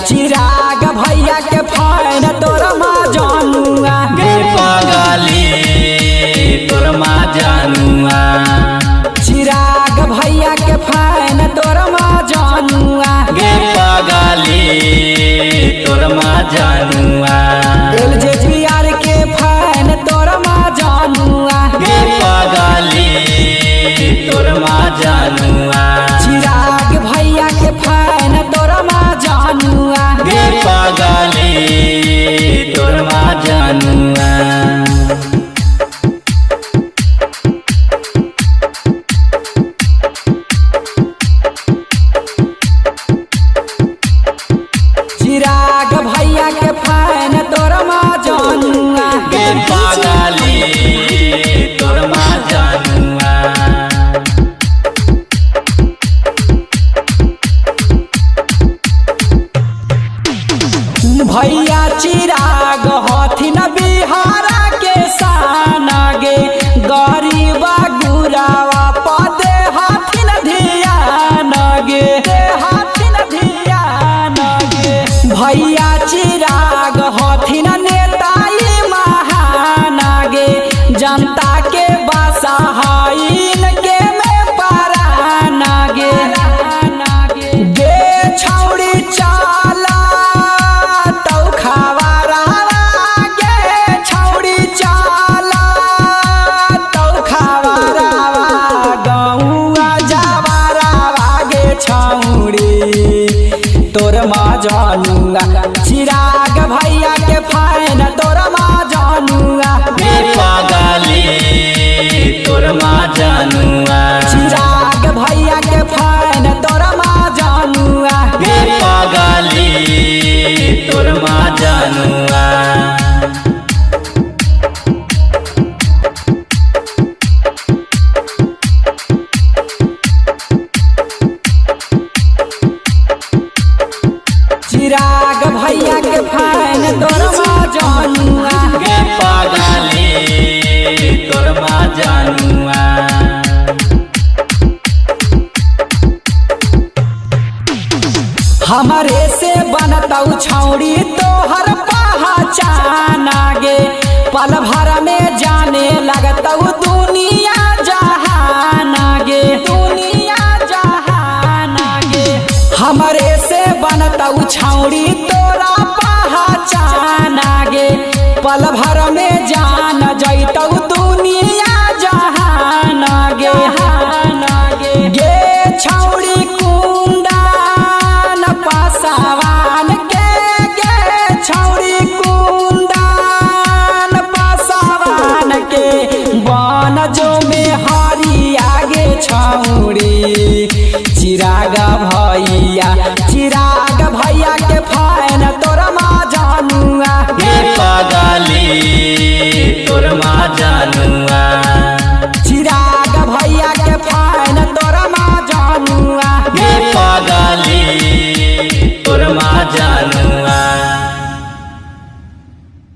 चिराग भैया के फैन तोर माँ जानुआ गे पगली तोर माँ जानुआ। चिराग भैया के फैन तोर माँ जानुआ गे पगली तोर माँ जानुआ। LJBR के फैन तोर माँ जानुआ गे पगली तोर माँ जानुआ। चिराग भैया के फैन तोर माँ जानुआ गे पगली तोर माँ जानुआ। चिराग भैया के फैन तोर माँ जानुआ गे पगली तोर माँ जानुआ। भैया चिराग हथिन बिहारा के शान गे गरीबा गुरावा पदे हथिन ध्यान गे भैया चिराग हथिन नेताई महान गे जनता के बसाइन के में परान गे छौड़ी चाला तौ खबरावा गे छौड़ी चाला तौ खबरावा गौआ जबरावा गे छौड़ी तोर माँ जानुआ। चिराग भैया के फैन तोर माँ जानुआ गे पगली तोर माँ जानुआ। चिराग भैया के फैन तोर माँ जानुआ गे पगली तोर माँ जानुआ। चिराग भैया के फैन तोर माँ जानुआ गे पगली तोर माँ जानुआ। हमरे से बनतौ छौड़ी तोहर पहचान गे पल भर में जाने लगतौ दुनिया जहान गे हमरे से बनतौ छौड़ी तोरा पहचान गे पल भर में जान जैतौ दुनिया जहान गे छौड़ी कुंदन पासवान के छौड़ी कुंदन पासवान के बन जो में हरिया गे छौड़ी चिराग भैया चिराग